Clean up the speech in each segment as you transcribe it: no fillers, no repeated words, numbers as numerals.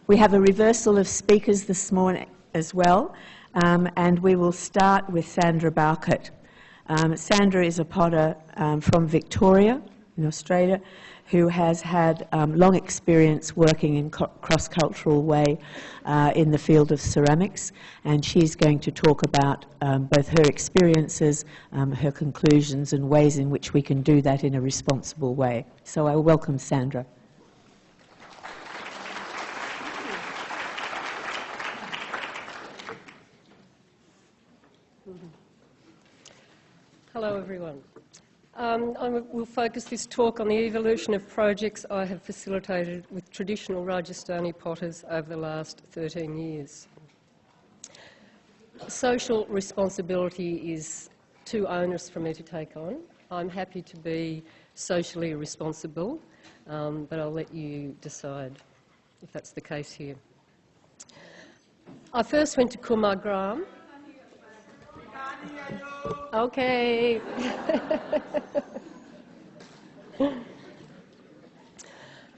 We have a reversal of speakers this morning as well, and we will start with Sandra Bowkett. Sandra is a potter from Victoria in Australia who has had long experience working in cross-cultural way in the field of ceramics, and she's going to talk about both her experiences, her conclusions, and ways in which we can do that in a responsible way. So I welcome Sandra. Hello everyone. I will focus this talk on the evolution of projects I have facilitated with traditional Rajasthani potters over the last 13 years. Social responsibility is too onerous for me to take on. I'm happy to be socially responsible, but I'll let you decide if that's the case here. I first went to Kumhaargram. Okay.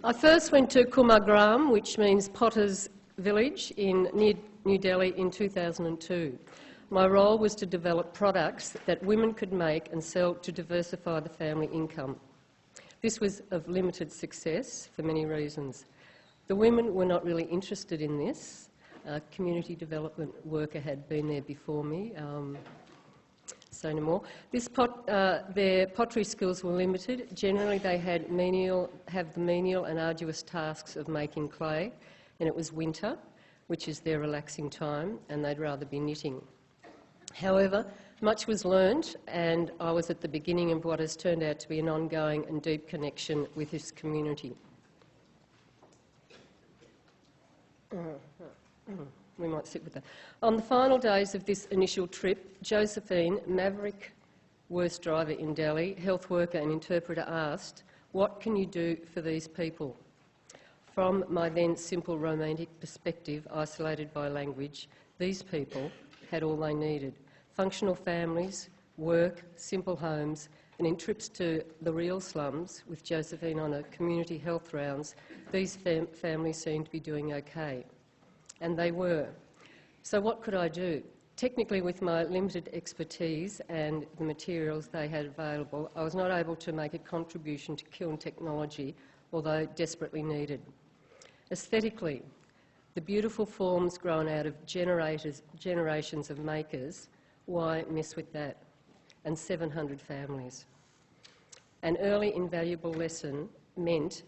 I first went to Kumhaargram, which means Potter's Village, near New Delhi in 2002. My role was to develop products that women could make and sell to diversify the family income. This was of limited success for many reasons. The women were not really interested in this. A community development worker had been there before me. Say no more. Their pottery skills were limited. Generally, they have the menial and arduous tasks of making clay, and it was winter, which is their relaxing time, and they'd rather be knitting. However, much was learned, and I was at the beginning of what has turned out to be an ongoing and deep connection with this community. We might sit with that. On the final days of this initial trip, Josephine, maverick worst driver in Delhi, health worker and interpreter, asked, "What can you do for these people?" From my then simple romantic perspective, isolated by language, these people had all they needed: functional families, work, simple homes, and in trips to the real slums, with Josephine on a community health rounds, these families seemed to be doing okay. And they were. So what could I do? Technically, with my limited expertise and the materials they had available, I was not able to make a contribution to kiln technology, although desperately needed. Aesthetically, the beautiful forms grown out of generations of makers, why mess with that? And 700 families. An early invaluable lesson learnt,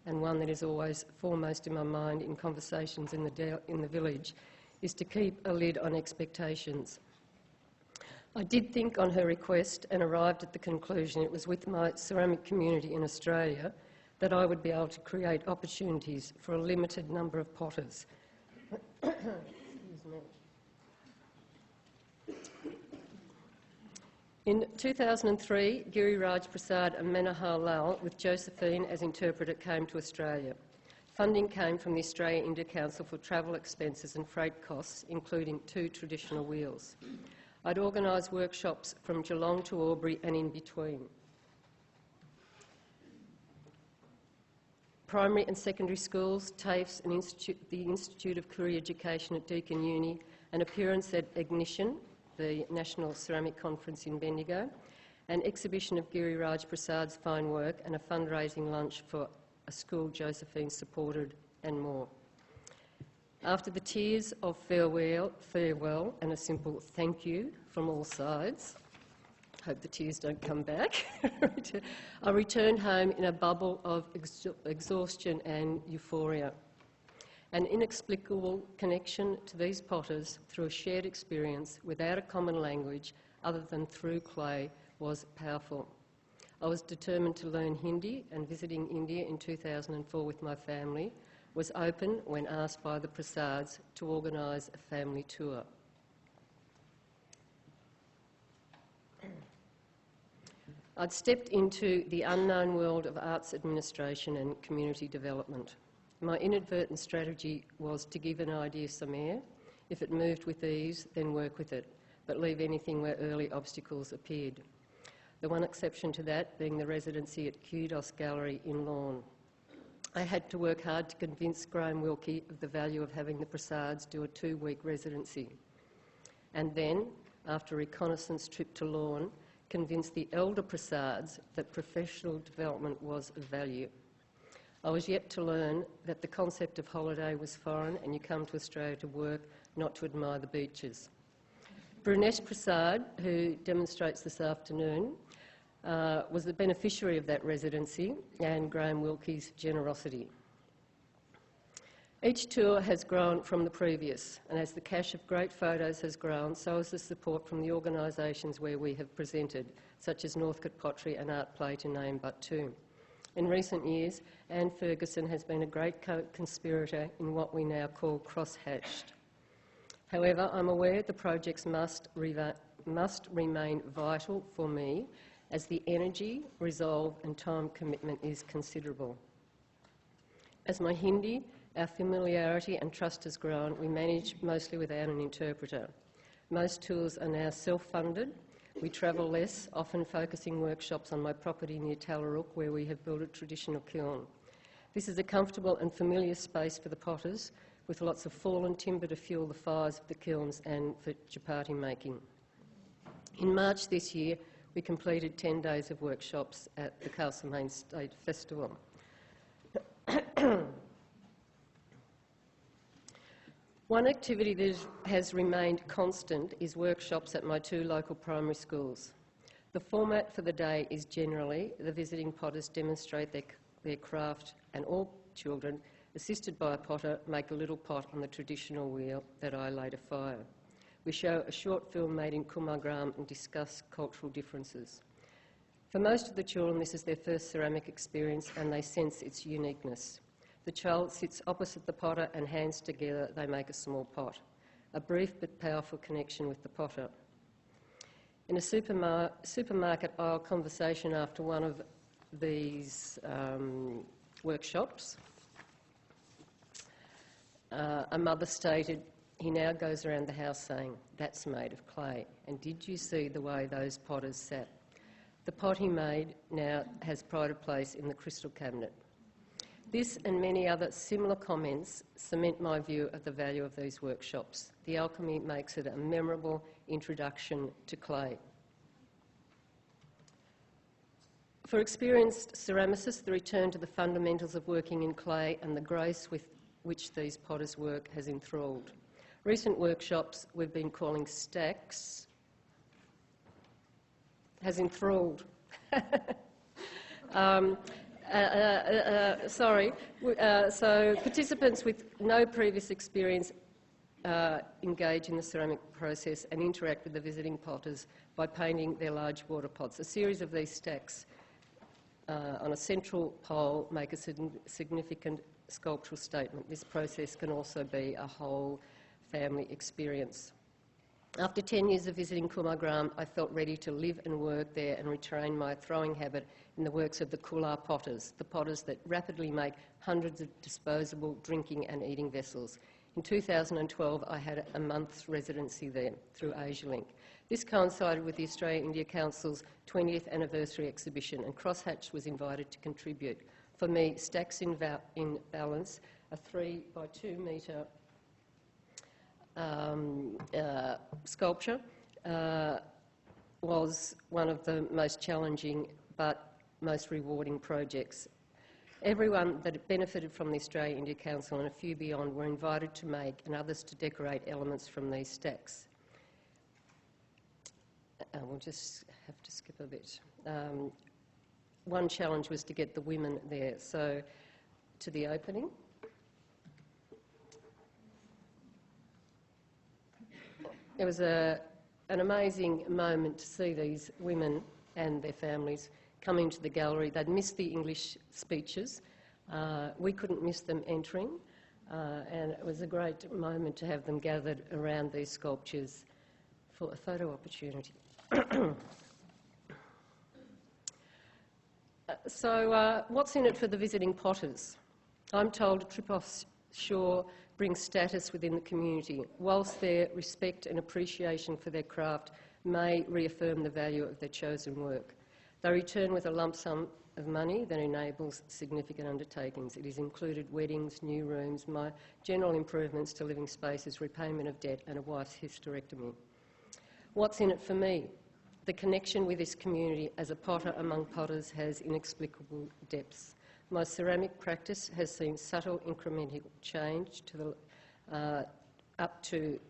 and one that is always foremost in my mind in conversations in the village, is to keep a lid on expectations. I did think on her request and arrived at the conclusion it was with my ceramic community in Australia that I would be able to create opportunities for a limited number of potters. Excuse me. In 2003, Giriraj Prasad and Manohar Lal, with Josephine as interpreter, came to Australia. Funding came from the Australia-India Council for travel expenses and freight costs, including 2 traditional wheels. I'd organised workshops from Geelong to Albury and in between. Primary and secondary schools, TAFEs, and the Institute of Career Education at Deakin Uni, an appearance at Ignition, the National Ceramic Conference in Bendigo, an exhibition of Giriraj Prasad's fine work, and a fundraising lunch for a school Josephine supported, and more. After the tears of farewell and a simple thank you from all sides, hope the tears don't come back, I returned home in a bubble of exhaustion and euphoria. An inexplicable connection to these potters through a shared experience without a common language other than through clay was powerful. I was determined to learn Hindi, and visiting India in 2004 with my family was open when asked by the Prasads to organise a family tour. I'd stepped into the unknown world of arts administration and community development. My inadvertent strategy was to give an idea some air. If it moved with ease, then work with it, but leave anything where early obstacles appeared. the one exception to that being the residency at Kudos Gallery in Lorne. I had to work hard to convince Graham Wilkie of the value of having the Prasades do a 2-week residency. And then, after a reconnaissance trip to Lorne, convinced the elder Prasades that professional development was of value. I was yet to learn that the concept of holiday was foreign and you come to Australia to work, not to admire the beaches. Brunesh Prasad, who demonstrates this afternoon, was the beneficiary of that residency and Graham Wilkie's generosity. Each tour has grown from the previous, and as the cache of great photos has grown, so has the support from the organisations where we have presented, such as Northcote Pottery and Art Play, to name but two. In recent years, Anne Ferguson has been a great co-conspirator in what we now call cross-hatched. However, I'm aware the projects must remain vital for me, as the energy, resolve and time commitment is considerable. As my Hindi, our familiarity and trust has grown, we manage mostly without an interpreter. Most tours are now self-funded. We travel less, often focusing workshops on my property near Tallarook, where we have built a traditional kiln. This is a comfortable and familiar space for the potters, with lots of fallen timber to fuel the fires of the kilns and for chapati making. In March this year, we completed 10 days of workshops at the Castlemaine State Festival. One activity that has remained constant is workshops at my 2 local primary schools. The format for the day is generally the visiting potters demonstrate their craft, and all children, assisted by a potter, make a little pot on the traditional wheel that I later fire. We show a short film made in Kumhaargram and discuss cultural differences. For most of the children, this is their first ceramic experience and they sense its uniqueness. The child sits opposite the potter and hands together they make a small pot. A brief but powerful connection with the potter. In a supermarket aisle conversation after one of these workshops, a mother stated, "He now goes around the house saying, 'That's made of clay.' And did you see the way those potters sat?" The pot he made now has pride of place in the crystal cabinet. This and many other similar comments cement my view of the value of these workshops. The alchemy makes it a memorable introduction to clay. For experienced ceramicists, the return to the fundamentals of working in clay and the grace with which these potters work has enthralled. Recent workshops we've been calling stacks has enthralled. So participants with no previous experience engage in the ceramic process and interact with the visiting potters by painting their large water pots. A series of these stacks on a central pole make a significant sculptural statement. This process can also be a whole family experience. After 10 years of visiting Kumhaargram, I felt ready to live and work there and retrain my throwing habit in the works of the Kula potters, the potters that rapidly make hundreds of disposable drinking and eating vessels. In 2012, I had a month's residency there through AsiaLink. This coincided with the Australia-India Council's 20th anniversary exhibition, and Crosshatch was invited to contribute. For me, Stacks in Balance, a 3 by 2 metre sculpture, was one of the most challenging but most rewarding projects. Everyone that benefited from the Australia-India Council and a few beyond were invited to make and others to decorate elements from these stacks. We'll just have to skip a bit. One challenge was to get the women there. So, to the opening. It was an amazing moment to see these women and their families come into the gallery. They'd missed the English speeches. We couldn't miss them entering. And it was a great moment to have them gathered around these sculptures for a photo opportunity. So what's in it for the visiting potters? I'm told a trip offshore brings status within the community, whilst their respect and appreciation for their craft may reaffirm the value of their chosen work. They return with a lump sum of money that enables significant undertakings. It has included weddings, new rooms, my general improvements to living spaces, repayment of debt and a wife's hysterectomy. What's in it for me? The connection with this community as a potter among potters has inexplicable depths. My ceramic practice has seen subtle incremental change to up to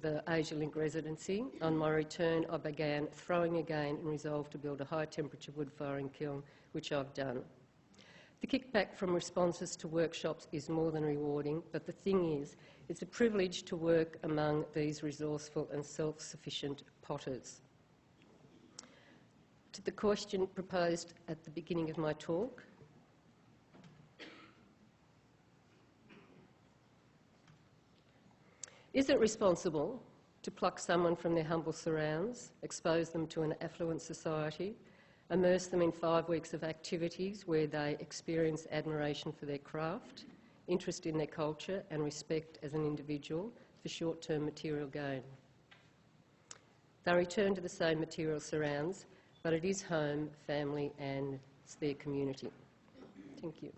the AsiaLink residency. On my return, I began throwing again and resolved to build a high-temperature wood-firing kiln, which I've done. The kickback from responses to workshops is more than rewarding, but the thing is, it's a privilege to work among these resourceful and self-sufficient potters. To the question proposed at the beginning of my talk, is it responsible to pluck someone from their humble surrounds, expose them to an affluent society, immerse them in 5 weeks of activities where they experience admiration for their craft, interest in their culture and respect as an individual for short-term material gain? They return to the same material surrounds, but it is home, family and it's their community. Thank you.